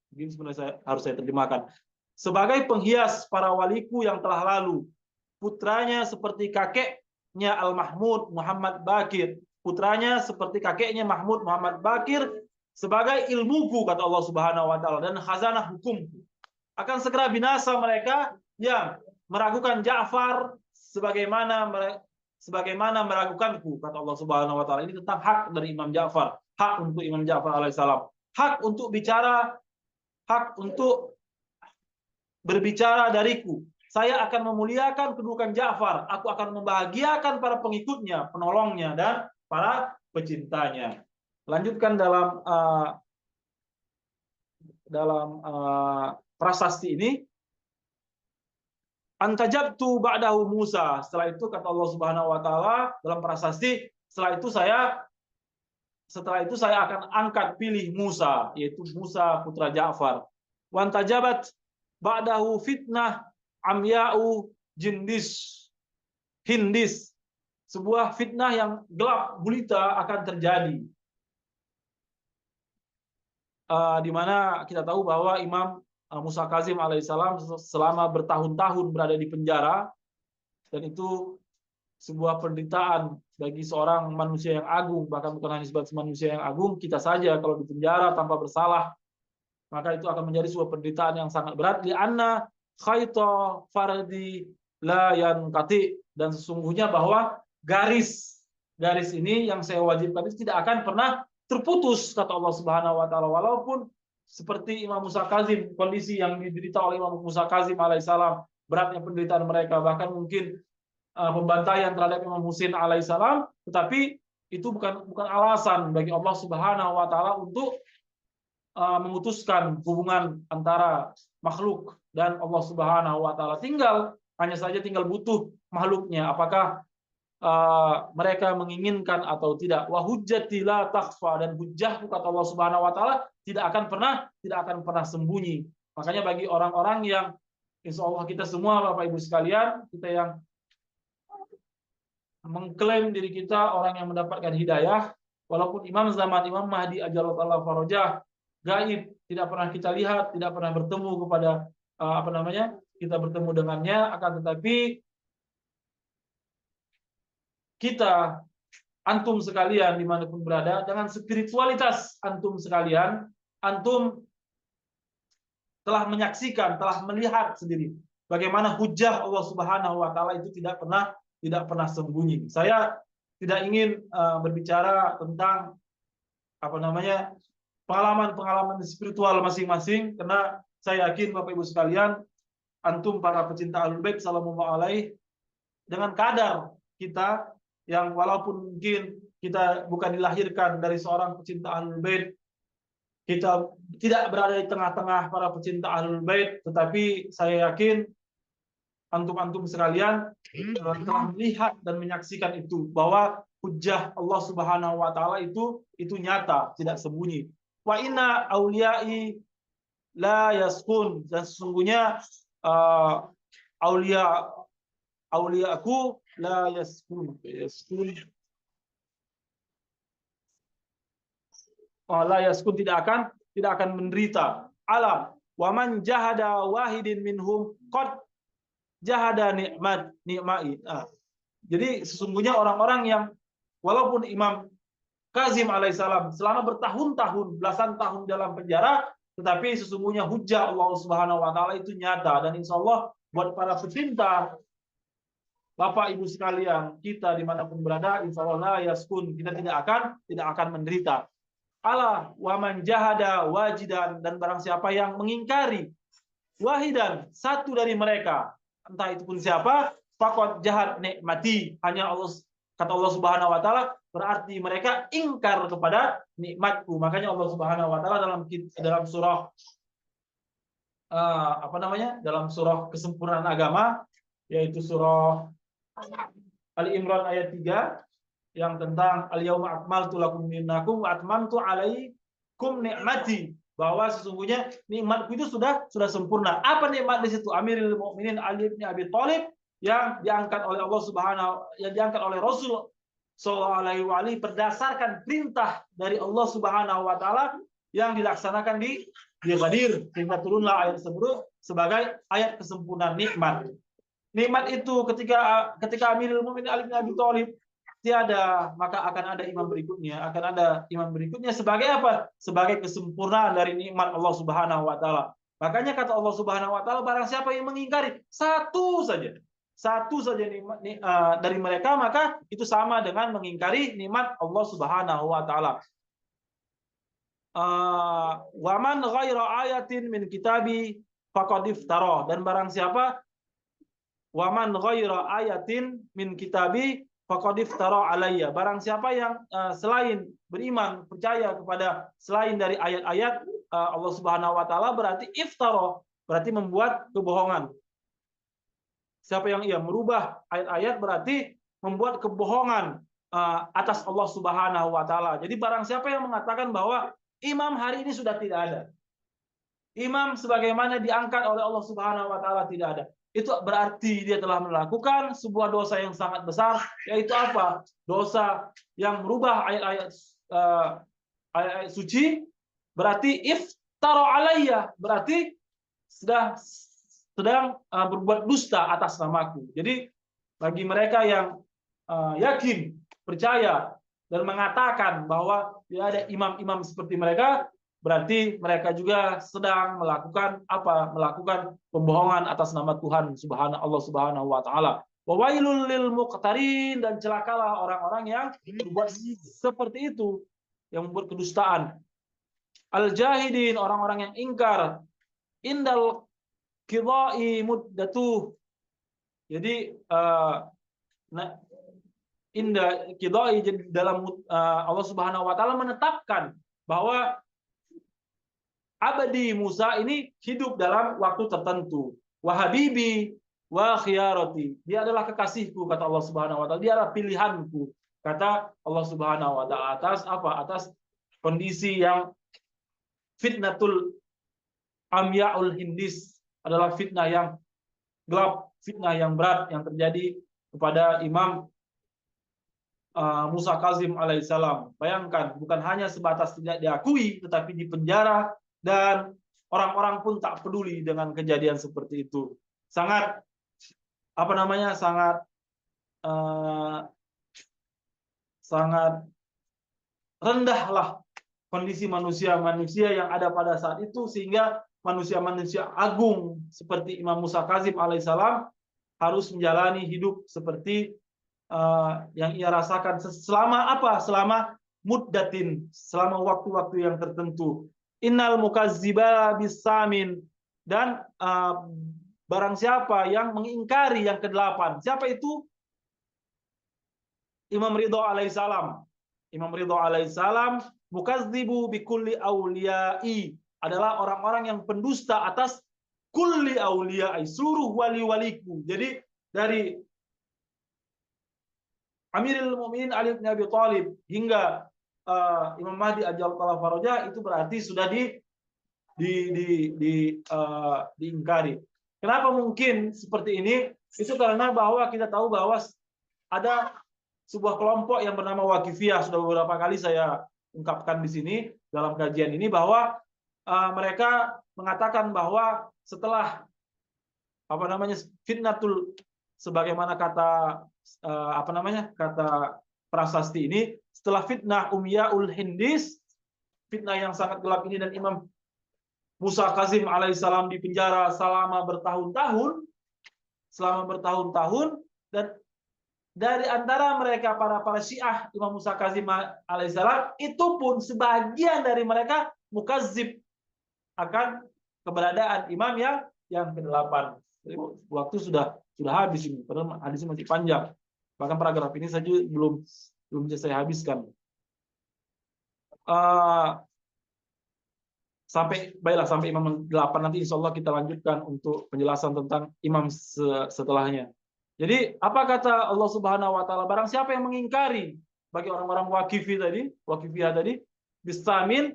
Mungkin sebenarnya harus saya terjemahkan. Sebagai penghias para waliku yang telah lalu, putranya seperti kakeknya Al-Mahmud Muhammad Bakir, putranya seperti kakeknya Mahmud Muhammad Bakir, sebagai ilmuku, kata Allah Subhanahu wa taala, dan khazanah hukumku. Akan segera binasa mereka yang meragukan Ja'far sebagaimana meragukanku, kata Allah Subhanahu wa taala. Ini tentang hak dari Imam Ja'far, hak untuk Imam Ja'far alaihissalam, hak untuk bicara, hak untuk berbicara dariku. Saya akan memuliakan kedudukan Ja'far, aku akan membahagiakan para pengikutnya, penolongnya, dan para pecintanya. Lanjutkan dalam prasasti ini, antajabtu ba'dahu Musa. Setelah itu kata Allah Subhanahu wa taala dalam prasasti, setelah itu saya akan angkat pilih Musa, yaitu Musa putra Ja'far. Wantajabat ba'dahu fitnah amya'u hindis. Sebuah fitnah yang gelap gulita akan terjadi. Di mana kita tahu bahwa Imam Musa Kazim alaihissalam selama bertahun-tahun berada di penjara, dan itu sebuah penderitaan bagi seorang manusia yang agung, bahkan bukan hanya sebatas manusia yang agung, kita saja kalau di penjara tanpa bersalah, maka itu akan menjadi sebuah penderitaan yang sangat berat. Li'anna khaita fardi la yanqati, dan sesungguhnya bahwa garis ini yang saya wajibkan itu tidak akan pernah terputus, kata Allah Subhanahu wa taala. Walaupun seperti Imam Musa Kazim, kondisi yang diderita oleh Imam Musa Kazim alaihissalam, beratnya penderitaan mereka, bahkan mungkin pembantaian terhadap Imam Husain alaihissalam, tetapi itu bukan alasan bagi Allah Subhanahu wa taala untuk memutuskan hubungan antara makhluk dan Allah Subhanahu wa taala. Hanya saja tinggal butuh makhluknya, apakah mereka menginginkan atau tidak. Wa hujjati la takhfa, dan hujjahku, kata Allah Subhanahu wa taala, tidak akan pernah sembunyi. Makanya bagi orang-orang yang, insya Allah kita semua Bapak Ibu sekalian, kita yang mengklaim diri kita orang yang mendapatkan hidayah, walaupun Imam zaman Imam Mahdi ajallallahu farajah gaib, tidak pernah kita lihat, tidak pernah bertemu kepada kita bertemu dengannya, akan tetapi kita, antum sekalian dimanapun berada, dengan spiritualitas antum sekalian, antum telah menyaksikan, telah melihat sendiri bagaimana hujah Allah Subhanahu wa taala itu tidak pernah sembunyi. Saya tidak ingin berbicara tentang pengalaman spiritual masing-masing, karena saya yakin Bapak Ibu sekalian, antum para pecinta Ahlul Bait sallallahu alaihi, dengan kadar kita yang walaupun mungkin kita bukan dilahirkan dari seorang pecinta Ahlul Bait, kita tidak berada di tengah-tengah para pecinta Ahlul Bait, tetapi saya yakin antum-antum sekalian telah melihat dan menyaksikan itu, bahwa hujjah Allah Subhanahu wa taala itu nyata, tidak sembunyi. Wa inna auliyai la yaskun, dan sesungguhnya auliaku la yaskun tidak akan menderita. Alam wa man jahada wahidin minhum qad jahada nikmai. Jadi sesungguhnya orang-orang yang walaupun Imam Kazim alaihissalam selama bertahun-tahun, belasan tahun dalam penjara, tetapi sesungguhnya hujah Allah Subhanahu wa taala itu nyata, dan insya Allah buat para pecinta Bapak Ibu sekalian, kita dimanapun berada, insya Allah yaskun, kita tidak akan menderita. Allah waman jahada wajidan, dan barang siapa yang mengingkari wahidan, satu dari mereka, entah itu pun siapa, fakot jahat nikmati, hanya Allah, kata Allah Subhanahu wa taala, berarti mereka ingkar kepada nikmatku. Makanya Allah Subhanahu wa taala dalam surah dalam surah kesempurnaan agama, yaitu surah Ali Imran ayat 3 yang tentang al-yauma akmaltu lakum dinakum wa atmamtu alaikum ni'mati, bahwa sesungguhnya nikmatku itu sudah sempurna. Apa nikmat di situ? Amirul Mukminin Ali bin Abi Thalib yang diangkat oleh Allah Subhanahu, yang diangkat oleh Rasul sallallahu alaihi wasallam berdasarkan perintah dari Allah Subhanahu wa taala yang dilaksanakan di Badar, sehingga turunlah ayat tersebut sebagai ayat kesempurnaan nikmat. Nikmat itu ketika Amirul Mukminin Ali bin Abi Thalib tiada, maka akan ada imam berikutnya sebagai apa? Sebagai kesempurnaan dari nikmat Allah Subhanahu wa taala. Makanya kata Allah Subhanahu wa taala, barang siapa yang mengingkari satu saja nikmat dari mereka, maka itu sama dengan mengingkari nikmat Allah Subhanahu wa taala. Waman ghaira ayatin min kitabi faqad iftara, dan barang siapa waman ghaira ayatin min kitabi faqad iftara alayya, barang siapa yang selain beriman, percaya kepada selain dari ayat-ayat Allah Subhanahu wa taala, berarti iftara, berarti membuat kebohongan. Siapa yang merubah ayat-ayat berarti membuat kebohongan atas Allah Subhanahu wa taala. Jadi barang siapa yang mengatakan bahwa imam hari ini sudah tidak ada, imam sebagaimana diangkat oleh Allah Subhanahu wa taala tidak ada, itu berarti dia telah melakukan sebuah dosa yang sangat besar, yaitu apa? Dosa yang merubah ayat-ayat suci, berarti iftara alayya, berarti sedang berbuat dusta atas namaku. Jadi bagi mereka yang yakin, percaya, dan mengatakan bahwa tidak ada imam-imam seperti mereka, berarti mereka juga sedang melakukan pembohongan atas nama Tuhan Allah Subhanahu wa taala. Wa wailul lil muqtarin, dan celakalah orang-orang yang berbuat seperti itu, yang membuat kedustaan. Al jahidin, orang-orang yang ingkar. Indal qidai muddatuh. Jadi inda qidai, dalam Allah Subhanahu wa taala menetapkan bahwa abadi Musa ini hidup dalam waktu tertentu. Wahabibi wa khiyarati, dia adalah kekasihku, kata Allah Subhanahu wa taala, dia adalah pilihanku, kata Allah Subhanahu wa taala, atas kondisi yang fitnatul amyaul hindis, adalah fitnah yang gelap, fitnah yang berat yang terjadi kepada Imam Musa Kazim alaihissalam. Bayangkan, bukan hanya sebatas tidak diakui, tetapi dipenjara, dan orang-orang pun tak peduli dengan kejadian seperti itu. Sangat sangat rendahlah kondisi manusia yang ada pada saat itu, sehingga manusia-manusia agung seperti Imam Musa Kazim alaihissalam harus menjalani hidup seperti yang ia rasakan selama muddatin, selama waktu-waktu yang tertentu. Innal mukazziba bisamin, dan barang siapa yang mengingkari yang ke-8. Siapa itu? Imam Ridho alaihissalam. Imam Ridho alaihissalam mukazzibu bikulli auliyai, adalah orang-orang yang pendusta atas kulli auliyai, seluruh wali-waliku. Jadi dari Amirul Mukminin Ali bin Abi Thalib hingga Imam Mahdi ajallahu faraja, itu berarti sudah diingkari. Kenapa mungkin seperti ini? Itu karena bahwa kita tahu bahwa ada sebuah kelompok yang bernama Waqifiyah, sudah beberapa kali saya ungkapkan di sini dalam kajian ini, bahwa mereka mengatakan bahwa setelah fitnatul, sebagaimana kata prasasti ini, setelah fitnah Umyaul Hindis, fitnah yang sangat gelap ini, dan Imam Musa Kazim alaihissalam di penjara selama bertahun-tahun, dan dari antara mereka para Syiah Imam Musa Kazim alaihissalam itu pun sebagian dari mereka mukazib akan keberadaan imam yang ke-8. Waktu sudah habis ini, padahal hadisnya masih panjang. Bahkan paragraf ini saja belum bisa saya habiskan. Sampai imam 8 nanti insya Allah kita lanjutkan untuk penjelasan tentang imam setelahnya. Jadi apa kata Allah Subhanahu wa taala, barang siapa yang mengingkari, bagi orang-orang Wakifiyah tadi, bisamin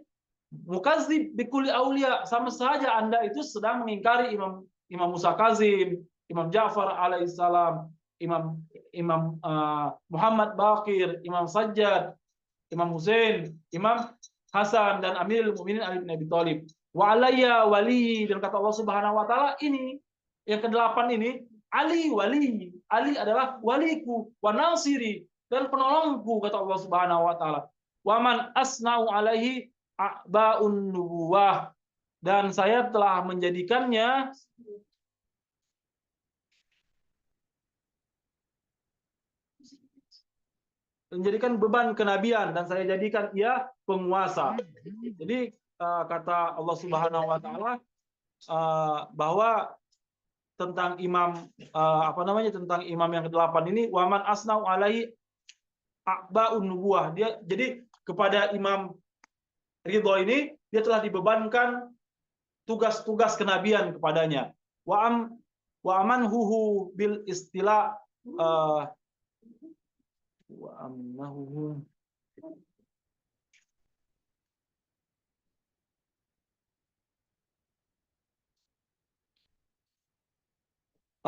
mukazib bikuli aulia, sama saja Anda itu sedang mengingkari Imam Musa Kazim, Imam Ja'far alaihissalam, Imam Muhammad Baqir, Imam Sajjad, Imam Hussein, Imam Hasan, dan Amirul Mukminin Ali bin Abi Thalib. Wa alayya wali, dan kata Allah Subhanahu wa taala ini yang ke-8 ini, Ali wali, Ali adalah waliku, wa nasiri, dan penolongku, kata Allah Subhanahu wa taala. Wa man asna'u alaihi a'ba'un nubuwah, dan saya telah menjadikannya beban kenabian, dan saya jadikan ia penguasa. Jadi kata Allah Subhanahu wa taala bahwa tentang tentang imam yang ke-8 ini, waman asnau alaihi a'ba'un nubuwah, dia jadi kepada Imam Ridho ini dia telah dibebankan tugas-tugas kenabian kepadanya. Wa amanhuhu bil istila wa amnahu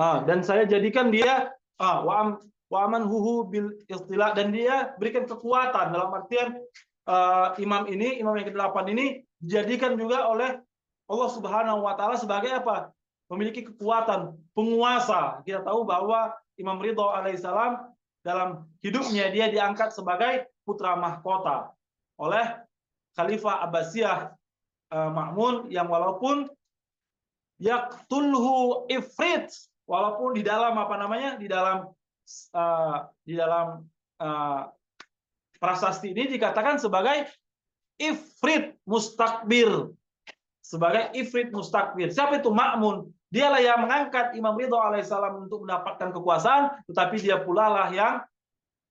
dan saya jadikan dia wa amanhuhu bil istila, dan dia berikan kekuatan, dalam artian imam yang ke-8 ini dijadikan juga oleh Allah Subhanahu wa taala sebagai apa? Memiliki kekuatan, penguasa. Kita tahu bahwa Imam Ridho alaihissalam dalam hidupnya dia diangkat sebagai putra mahkota oleh Khalifah Abbasiyah Ma'mun, yang walaupun yaqtulhu ifrit, walaupun di dalam prasasti ini dikatakan sebagai ifrit mustakbir, Siapa itu? Ma'mun. Dialah yang mengangkat Imam Ridho alaihissalam untuk mendapatkan kekuasaan, tetapi dia pula lah yang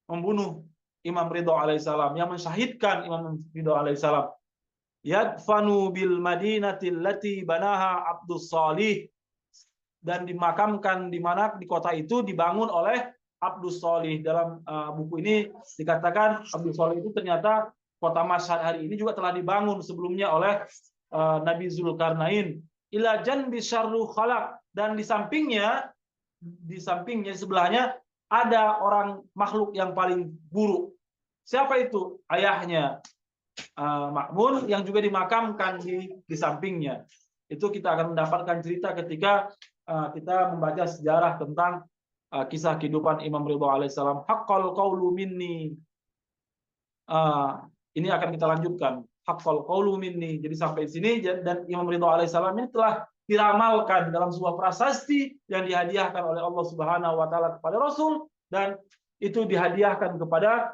membunuh Imam Ridho alaihissalam, yang mensyahidkan Imam Ridho alaihissalam. Yadfanu bil madinatil lati banaha Abdus Shalih, dan dimakamkan di kota itu dibangun oleh Abdus Shalih. Dalam buku ini dikatakan Abdus Shalih itu ternyata kota Mashhad hari ini juga telah dibangun sebelumnya oleh Nabi Zulkarnain. Ila janbi syarru khalaq, dan di sampingnya sebelahnya ada orang makhluk yang paling buruk. Siapa itu? Ayahnya Ma'mun, yang juga dimakamkan di sampingnya. Itu kita akan mendapatkan cerita ketika kita membaca sejarah tentang kisah kehidupan Imam Ridho alaihissalam. Haqqal qawlu minni. Ini akan kita lanjutkan. Haqqal qawlu minni. Jadi sampai sini, dan Imam Ridho alaihissalam ini telah diramalkan dalam sebuah prasasti yang dihadiahkan oleh Allah Subhanahu wa taala kepada Rasul, dan itu dihadiahkan kepada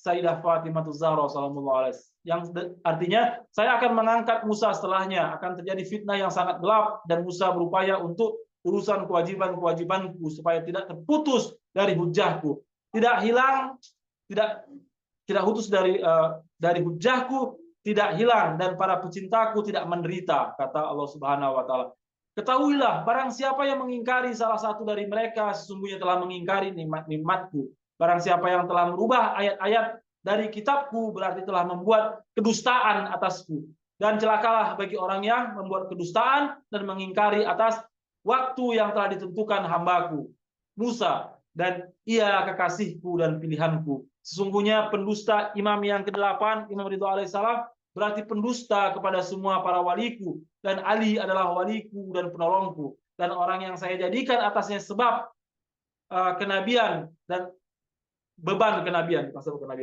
Sayyidah Fatimah Zahra sallallahu alaihi wasallam, yang artinya saya akan mengangkat Musa setelahnya, akan terjadi fitnah yang sangat gelap, dan Musa berupaya untuk urusan kewajiban-kewajibanku supaya tidak terputus dari hujahku, tidak hilang, tidak putus dari hujahku, tidak hilang, dan para pecintaku tidak menderita, kata Allah Subhanahu wa taala. Ketahuilah, barang siapa yang mengingkari salah satu dari mereka, sesungguhnya telah mengingkari nikmat-nikmatku. Barang siapa yang telah merubah ayat-ayat dari kitabku, berarti telah membuat kedustaan atasku. Dan celakalah bagi orang yang membuat kedustaan dan mengingkari atas waktu yang telah ditentukan hambaku Musa, dan ia kekasihku dan pilihanku. Sesungguhnya pendusta imam yang ke-8, Imam Ridho alaihissalam, berarti pendusta kepada semua para waliku, dan Ali adalah waliku dan penolongku, dan orang yang saya jadikan atasnya sebab kenabian beban kenabian,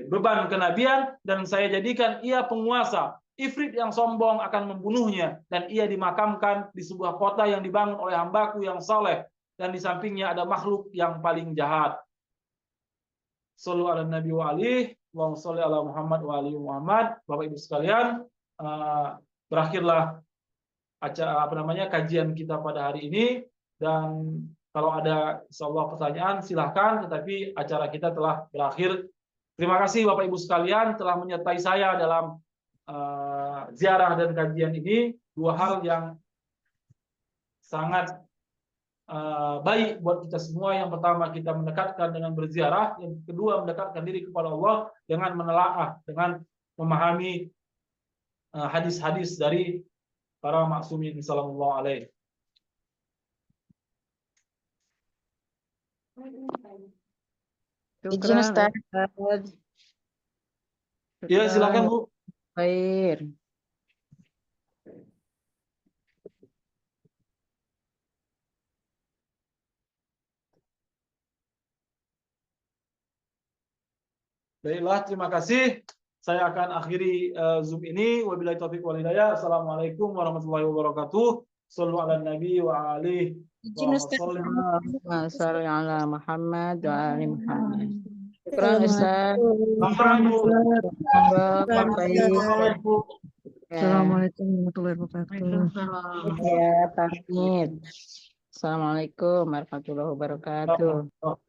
beban kenabian, dan saya jadikan ia penguasa. Ifrit yang sombong akan membunuhnya, dan ia dimakamkan di sebuah kota yang dibangun oleh hambaku yang saleh, dan di sampingnya ada makhluk yang paling jahat. Sallu ala Nabi wa alih, Allahumma sholli ala Muhammad wa ali Muhammad. Bapak Ibu sekalian, berakhirlah kajian kita pada hari ini, dan kalau ada insyaallah pertanyaan silahkan, tetapi acara kita telah berakhir. Terima kasih Bapak Ibu sekalian telah menyertai saya dalam ziarah dan kajian ini, dua hal yang sangat baik buat kita semua. Yang pertama, kita mendekatkan dengan berziarah, yang kedua mendekatkan diri kepada Allah dengan menelaah, dengan memahami hadis-hadis dari para maksumin sallallahu alaihi. Izin Ustaz. Ya, silakan Bu. Baik. Baiklah, terima kasih. Saya akan akhiri Zoom ini. Wabillahi taufiq wal hidayah. Assalamualaikum warahmatullahi wabarakatuh. Shallu ala Nabi wa alihi. Izin Ustaz. Shalli ala Muhammad wa ali Muhammad. Syukran Ustaz. Assalamualaikum warahmatullahi wabarakatuh. Ya, pamit. Assalamualaikum warahmatullahi wabarakatuh. Oh.